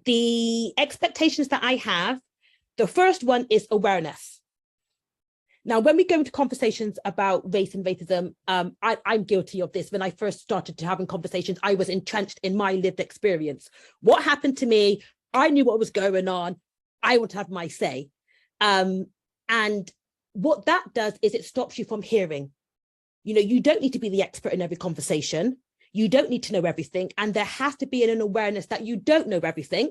the expectations that I have, the first one is awareness. Now, when we go into conversations about race and racism, I'm guilty of this. When I first started to having conversations, I was entrenched in my lived experience. What happened to me? I knew what was going on. I want to have my say. And what that does is it stops you from hearing. You know, you don't need to be the expert in every conversation. You don't need to know everything. And there has to be an awareness that you don't know everything.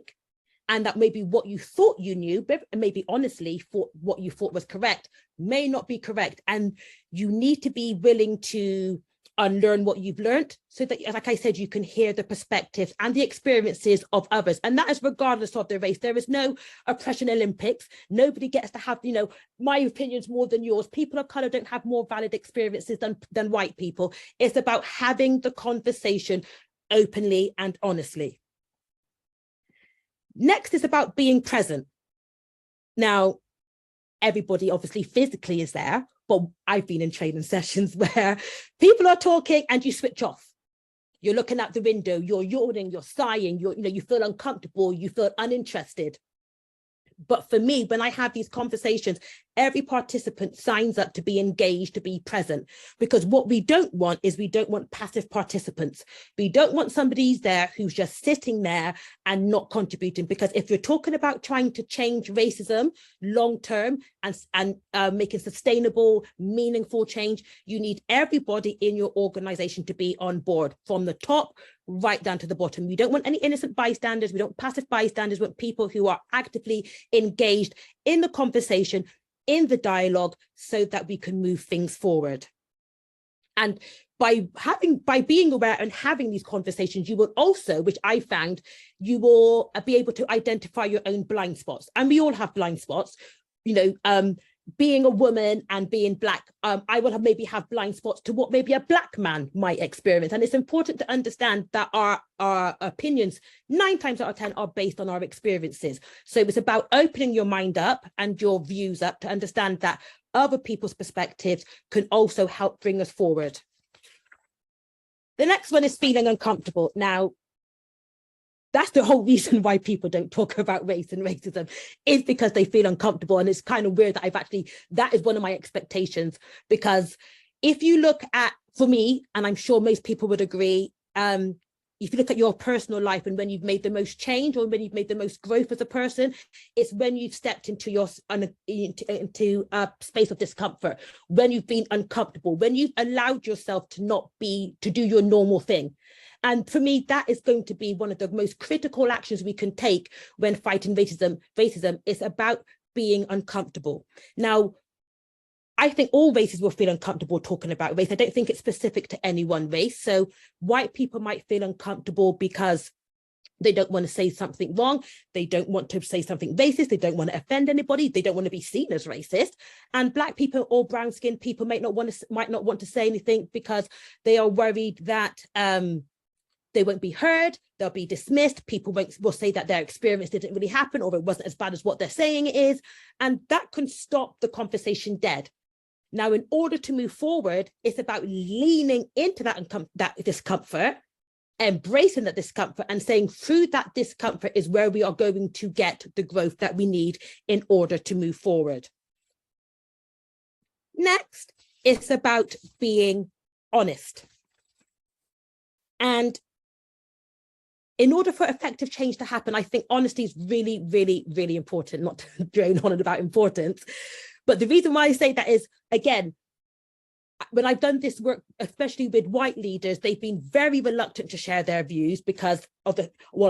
And that maybe what you thought you knew, but maybe honestly for what you thought was correct, may not be correct. And you need to be willing to unlearn what you've learned so that, like I said, you can hear the perspectives and the experiences of others. And that is regardless of their race. There is no oppression Olympics. Nobody gets to have, you know, my opinion's more than yours. People of color don't have more valid experiences than white people. It's about having the conversation openly and honestly. Next is about being present. Now, everybody obviously physically is there, but I've been in training sessions where people are talking and you switch off. You're looking out the window, you're yawning, you're sighing, you feel uncomfortable, you feel uninterested. But for me, when I have these conversations, every participant signs up to be engaged, to be present, because what we don't want is we don't want passive participants. We don't want somebody there who's just sitting there and not contributing, because if you're talking about trying to change racism long term and making sustainable, meaningful change, you need everybody in your organization to be on board from the top right down to the bottom. We don't want any innocent bystanders. We don't passive bystanders. We want people who are actively engaged in the conversation, in the dialogue, so that we can move things forward. And by being aware and having these conversations, you will also, which I found, you will be able to identify your own blind spots. And we all have blind spots, being a woman and being Black, I will maybe have blind spots to what maybe a Black man might experience. And it's important to understand that our opinions 9 times out of 10 are based on our experiences. So it's about opening your mind up and your views up to understand that other people's perspectives can also help bring us forward. The next one is feeling uncomfortable. Now, that's the whole reason why people don't talk about race and racism, is because they feel uncomfortable. And it's kind of weird that that is one of my expectations, because if you look at, for me, and I'm sure most people would agree, if you look at your personal life and when you've made the most change or when you've made the most growth as a person, it's when you've stepped into a space of discomfort, when you've been uncomfortable, when you've allowed yourself to do your normal thing. And for me, that is going to be one of the most critical actions we can take when fighting racism. Racism is about being uncomfortable. Now, I think all races will feel uncomfortable talking about race. I don't think it's specific to any one race. So white people might feel uncomfortable because they don't want to say something wrong. They don't want to say something racist. They don't want to offend anybody. They don't want to be seen as racist. And Black people or brown skinned people might not want to say anything because they are worried that they won't be heard, they'll be dismissed, people will say that their experience didn't really happen or it wasn't as bad as what they're saying it is, and that can stop the conversation dead. Now, in order to move forward, it's about leaning into that discomfort, embracing that discomfort and saying through that discomfort is where we are going to get the growth that we need in order to move forward. Next, it's about being honest. And in order for effective change to happen, I think honesty is really, really, really important, not to drone on about importance. But the reason why I say that is, again, when I've done this work, especially with white leaders, they've been very reluctant to share their views because of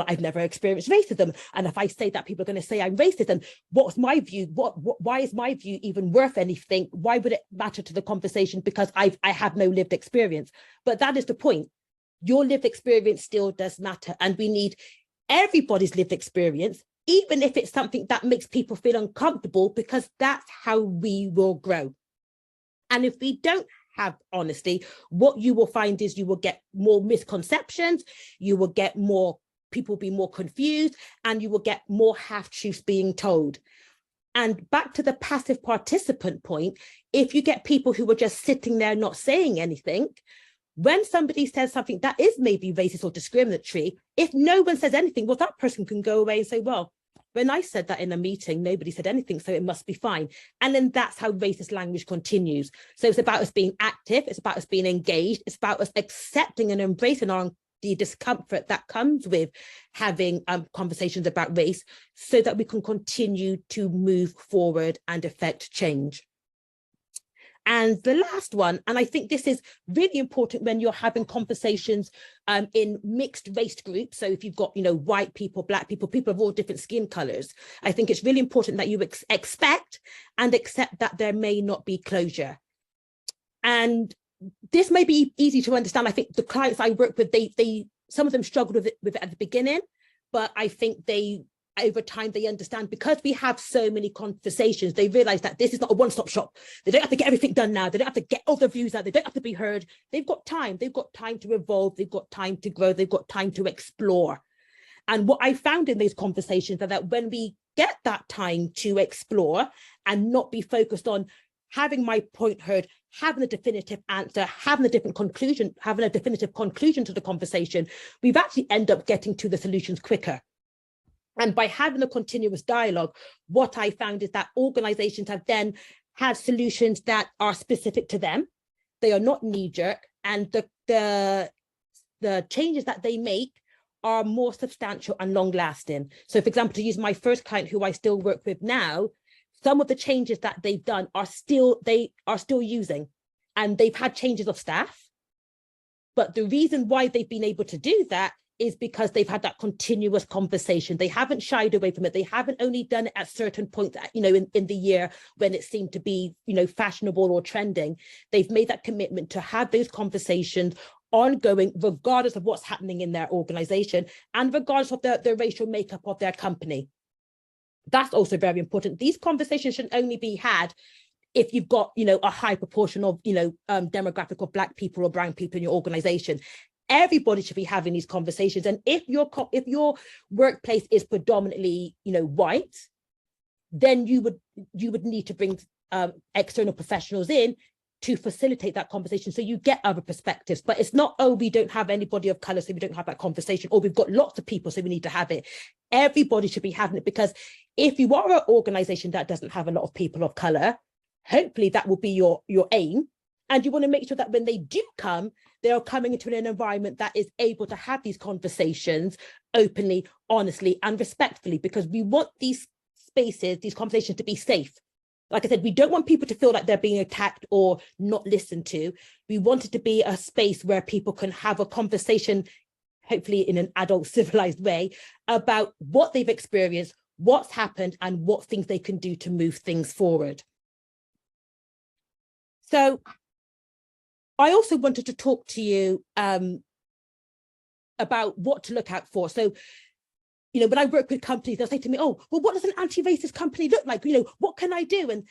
I've never experienced racism. And if I say that, people are going to say I'm racist. And what's my view? Why is my view even worth anything? Why would it matter to the conversation? Because I have no lived experience. But that is the point. Your lived experience still does matter. And we need everybody's lived experience, even if it's something that makes people feel uncomfortable, because that's how we will grow. And if we don't have honesty, what you will find is you will get more misconceptions, you will get more people be more confused, and you will get more half-truths being told. And back to the passive participant point, if you get people who are just sitting there not saying anything, When somebody says something that is maybe racist or discriminatory, if no one says anything, well, that person can go away and say, well, when I said that in a meeting, nobody said anything, so it must be fine. And then that's how racist language continues. So it's about us being active, it's about us being engaged, it's about us accepting and embracing the discomfort that comes with having conversations about race, so that we can continue to move forward and affect change. And the last one, and I think this is really important when you're having conversations in mixed race groups. So if you've got, white people, black people, people of all different skin colors, I think it's really important that you expect and accept that there may not be closure. And this may be easy to understand. I think the clients I work with, some of them struggled with it at the beginning, but I think over time, they understand, because we have so many conversations, they realize that this is not a one-stop shop. They don't have to get everything done now. They don't have to get all the views out. They don't have to be heard. They've got time. They've got time to evolve. They've got time to grow. They've got time to explore. And what I found in these conversations is that when we get that time to explore and not be focused on having my point heard, having a definitive answer, having a definitive conclusion to the conversation, we've actually end up getting to the solutions quicker. And by having a continuous dialogue, what I found is that organizations have then had solutions that are specific to them. They are not knee-jerk, and the changes that they make are more substantial and long-lasting. So, for example, to use my first client, who I still work with now, some of the changes that they've done they are still using, and they've had changes of staff. But the reason why they've been able to do that is because they've had that continuous conversation. They haven't shied away from it. They haven't only done it at certain points, in the year when it seemed to be, fashionable or trending. They've made that commitment to have those conversations ongoing, regardless of what's happening in their organization and regardless of the racial makeup of their company. That's also very important. These conversations should only be had if you've got, a high proportion of, demographic of Black people or brown people in your organization. Everybody should be having these conversations. And if your workplace is predominantly, white, then you would need to bring external professionals in to facilitate that conversation, so you get other perspectives. But it's not, oh, we don't have anybody of color, so we don't have that conversation, or we've got lots of people, so we need to have it. Everybody should be having it, because if you are an organization that doesn't have a lot of people of color, hopefully that will be your aim. And you want to make sure that when they do come, they are coming into an environment that is able to have these conversations openly, honestly, and respectfully, because we want these spaces, these conversations, to be safe. Like I said, we don't want people to feel like they're being attacked or not listened to. We want it to be a space where people can have a conversation, hopefully in an adult, civilized way, about what they've experienced, what's happened, and what things they can do to move things forward. So I also wanted to talk to you about what to look out for. So, when I work with companies, they'll say to me, oh, well, what does an anti-racist company look like? What can I do? And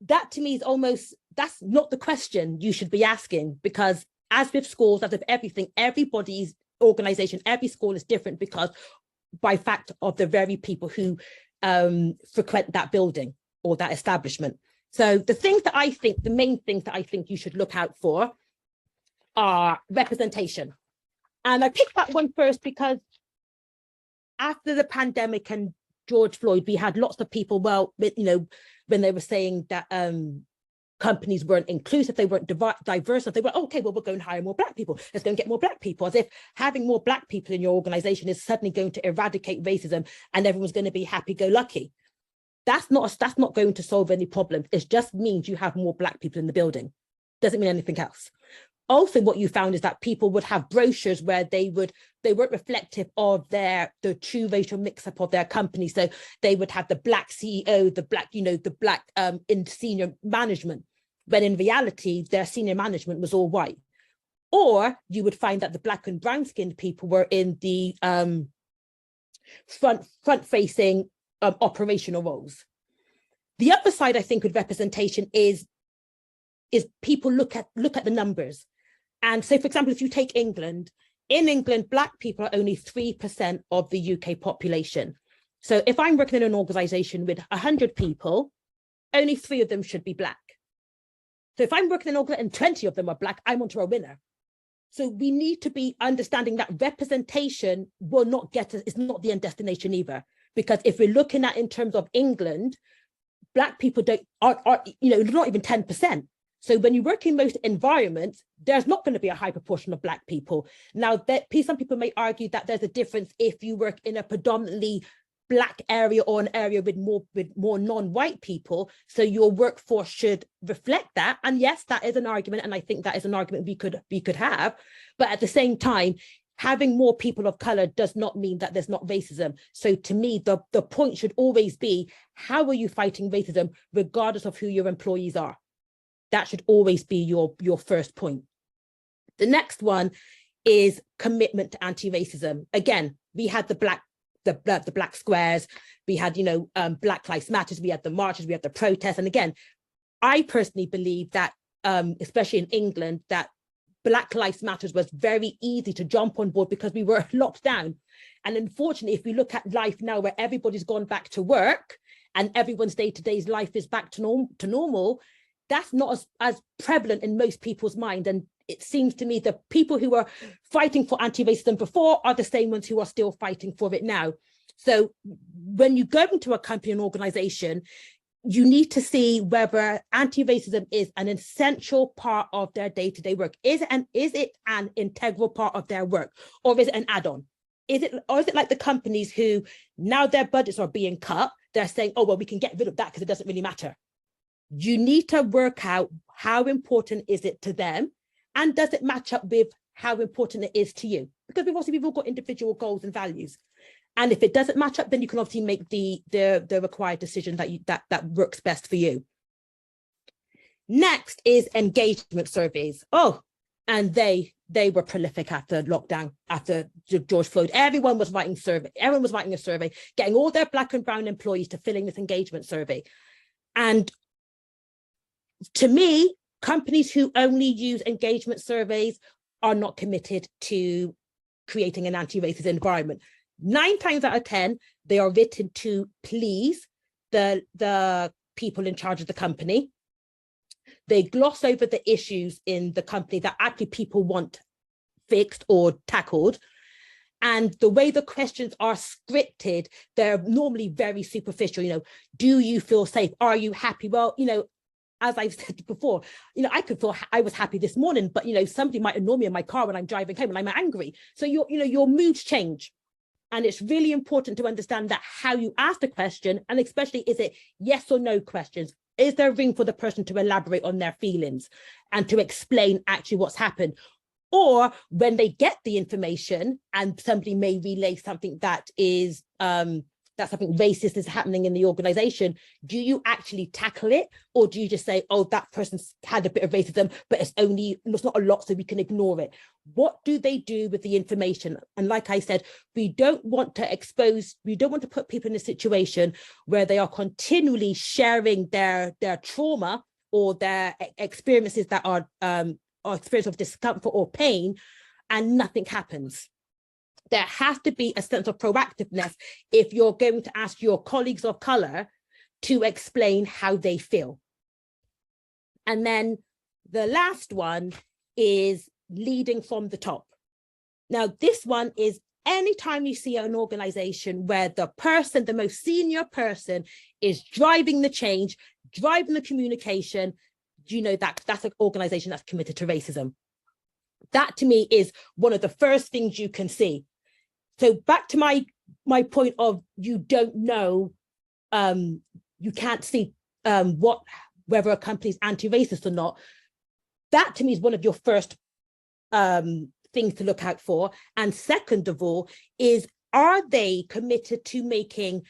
that to me is that's not the question you should be asking, because as with schools, as with everything, everybody's organization, every school is different, because by fact of the very people who frequent that building or that establishment. So the main things that I think you should look out for are representation. And I picked that one first because after the pandemic and George Floyd, we had lots of people, when they were saying that companies weren't inclusive, they weren't diverse, they were, okay, well, we're going to hire more Black people. Let's go and get more Black people, as if having more Black people in your organization is suddenly going to eradicate racism and everyone's going to be happy-go-lucky. That's not going to solve any problems. It just means you have more Black people in the building. Doesn't mean anything else. Also, what you found is that people would have brochures where they weren't reflective of the true racial mix-up of their company. So they would have the Black CEO, the Black in senior management, when in reality, their senior management was all white. Or you would find that the Black and brown-skinned people were in the front-facing operational roles. The other side, I think, with representation is people look at the numbers. And so, for example, if you take England, in England, Black people are only 3% of the UK population. So if I'm working in an organization with 100 people, only 3 of them should be Black. So if I'm working in an organization and 20 of them are Black, I'm onto a winner. So we need to be understanding that representation will not get us, it's not the end destination either. Because if we're looking at in terms of England, Black people are not even 10%. So when you work in most environments, there's not going to be a high proportion of Black people. Now, some people may argue that there's a difference if you work in a predominantly Black area or an area with more non-white people. So your workforce should reflect that. And yes, that is an argument. And I think that is an argument we could have. But at the same time, having more people of color does not mean that there's not racism. So to me, the point should always be, how are you fighting racism, regardless of who your employees are? That should always be your first point. The next one is commitment to anti-racism. Again, we had the Black squares, we had, Black Lives Matters, we had the marches, we had the protests. And again, I personally believe that, especially in England, that Black Lives Matters was very easy to jump on board because we were locked down. And unfortunately, if we look at life now where everybody's gone back to work and everyone's day-to-day life is back to normal, that's not as prevalent in most people's mind. And it seems to me the people who were fighting for anti-racism before are the same ones who are still fighting for it now. So when you go into a company and organization, you need to see whether anti-racism is an essential part of their day-to-day work. Is it an integral part of their work, or is it an add-on? Is it like the companies who, now their budgets are being cut, they're saying, oh, well, we can get rid of that because it doesn't really matter. You need to work out how important is it to them, and does it match up with how important it is to you? Because we've all got individual goals and values. And if it doesn't match up, then you can obviously make the required decision that works best for you. Next is engagement surveys. Oh, and they were prolific after lockdown, after George Floyd. Everyone was writing a survey, getting all their Black and brown employees to fill in this engagement survey. And to me, companies who only use engagement surveys are not committed to creating an anti-racist environment. 9 times out of 10, they are written to please the people in charge of the company. They gloss over the issues in the company that actually people want fixed or tackled. And the way the questions are scripted, they're normally very superficial. Do you feel safe? Are you happy? Well, as I've said before, I could feel I was happy this morning, but somebody might annoy me in my car when I'm driving home and I'm angry. So your moods change. And it's really important to understand that how you ask the question, and especially, is it yes or no questions? Is there room for the person to elaborate on their feelings and to explain actually what's happened? Or when they get the information and somebody may relay something that is that something racist is happening in the organization, do you actually tackle it? Or do you just say, oh, that person's had a bit of racism, but it's not a lot, so we can ignore it? What do they do with the information? And like I said, we don't want to put people in a situation where they are continually sharing their trauma or their experiences that are experience of discomfort or pain, and nothing happens. There has to be a sense of proactiveness if you're going to ask your colleagues of color to explain how they feel. And then the last one is leading from the top. Now, this one is anytime you see an organization where the most senior person is driving the change, driving the communication, that's an organization that's committed to racism. That to me is one of the first things you can see. So back to my point of you don't know, you can't see whether a company is anti-racist or not. That to me is one of your first things to look out for. And second of all is, are they committed to making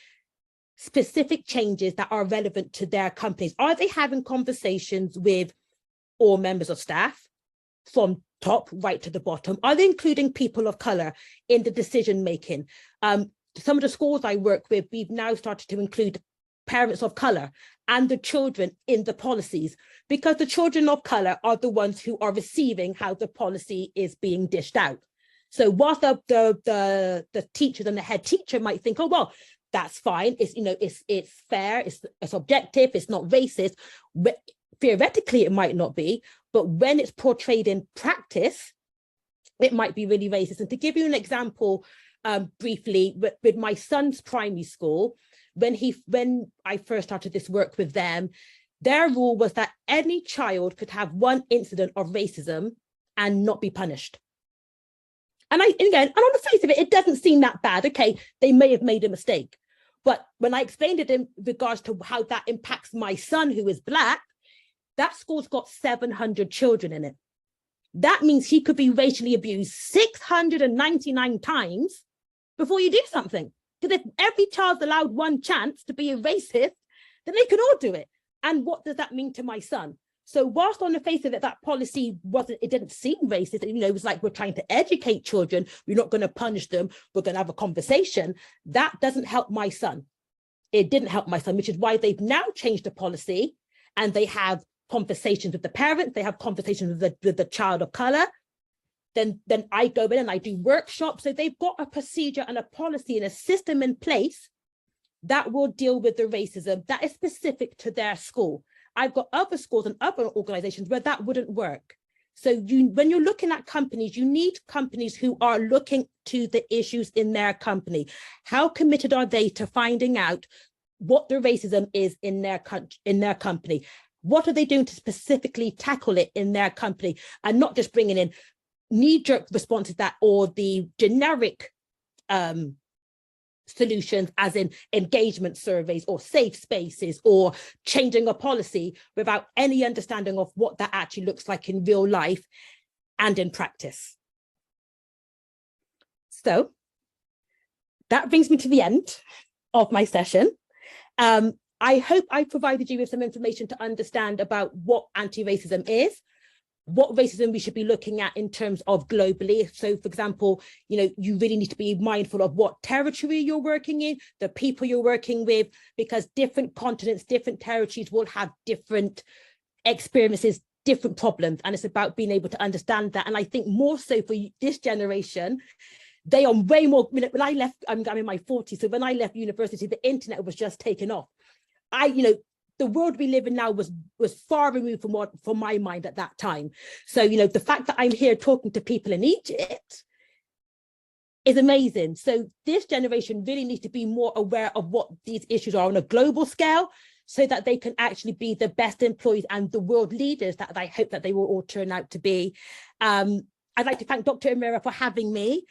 specific changes that are relevant to their companies? Are they having conversations with all members of staff from top right to the bottom? Are they including people of color in the decision making? Some of the schools I work with, we've now started to include parents of color and the children in the policies, because the children of color are the ones who are receiving how the policy is being dished out. So whilst the teachers and the head teacher might think, oh, well, that's fine, it's fair, it's objective, it's not racist, but theoretically it might not be, but when it's portrayed in practice, it might be really racist. And to give you an example, briefly, with my son's primary school, when I first started this work with them, their rule was that any child could have one incident of racism and not be punished. And on the face of it, it doesn't seem that bad. Okay, they may have made a mistake. But when I explained it in regards to how that impacts my son, who is Black, that school's got 700 children in it. That means he could be racially abused 699 times before you do something. Because if every child's allowed one chance to be a racist, then they can all do it. And what does that mean to my son? So whilst on the face of it, that policy it didn't seem racist, it was like, we're trying to educate children, we're not going to punish them, we're going to have a conversation. That doesn't help my son. It didn't help my son, which is why they've now changed the policy, and they have conversations with the parents, they have conversations with the child of color. Then I go in and I do workshops. So they've got a procedure and a policy and a system in place that will deal with the racism that is specific to their school. I've got other schools and other organizations where that wouldn't work. So when you're looking at companies, you need companies who are looking to the issues in their company. How committed are they to finding out what the racism is in their company? What are they doing to specifically tackle it in their company, and not just bringing in knee-jerk responses or the generic solutions, as in engagement surveys or safe spaces or changing a policy, without any understanding of what that actually looks like in real life and in practice. So that brings me to the end of my session. I hope I provided you with some information to understand about what anti-racism is, what racism we should be looking at in terms of globally. So for example, you really need to be mindful of what territory you're working in, the people you're working with, because different continents, different territories will have different experiences, different problems. And it's about being able to understand that. And I think more so for this generation, they are way more, when I left, I'm in my 40s. So when I left university, the internet was just taken off. The world we live in now was far removed from my mind at that time. So, the fact that I'm here talking to people in Egypt is amazing. So this generation really needs to be more aware of what these issues are on a global scale, so that they can actually be the best employees and the world leaders that I hope that they will all turn out to be. I'd like to thank Dr. Amira for having me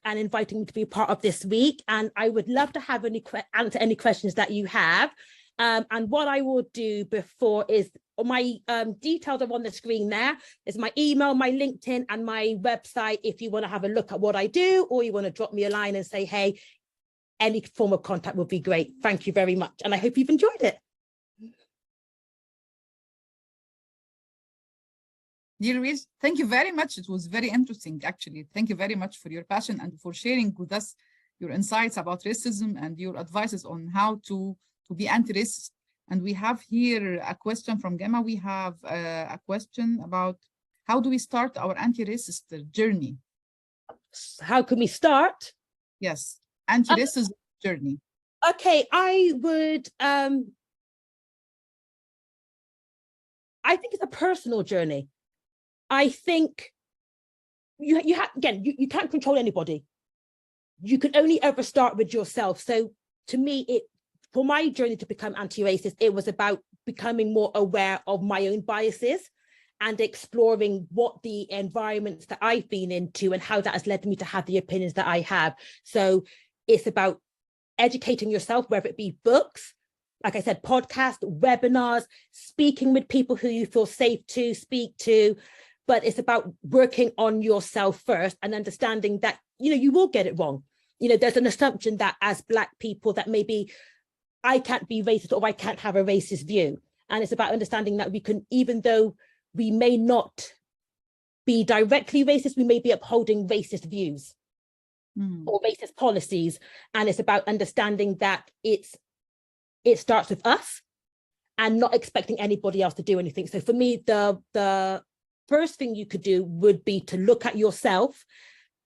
and inviting me to be part of this week. And I would love to have answer any questions that you have. And what I will do before is my details are on the screen there. It's my email, my LinkedIn, and my website if you want to have a look at what I do, or you want to drop me a line and say, hey, any form of contact would be great. Thank you very much. And I hope you've enjoyed it. Dear Louise, thank you very much. It was very interesting, actually. Thank you very much for your passion and for sharing with us your insights about racism and your advices on how to be anti-racist. And we have here a question from Gemma. We have a question about how do we start our anti-racist journey? How can we start? Yes, anti-racist journey. Okay, I would, I think it's a personal journey. I think you can't control anybody. You can only ever start with yourself. So to me, for my journey to become anti-racist, it was about becoming more aware of my own biases and exploring what the environments that I've been into and how that has led me to have the opinions that I have. So it's about educating yourself, whether it be books, like I said, podcasts, webinars, speaking with people who you feel safe to speak to. But it's about working on yourself first and understanding that, you will get it wrong. There's an assumption that as Black people that maybe I can't be racist or I can't have a racist view. And it's about understanding that we can, even though we may not be directly racist, we may be upholding racist views or racist policies. And it's about understanding that it starts with us and not expecting anybody else to do anything. So for me, the first thing you could do would be to look at yourself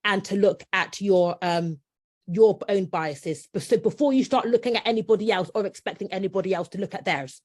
and to look at your own biases. So before you start looking at anybody else or expecting anybody else to look at theirs.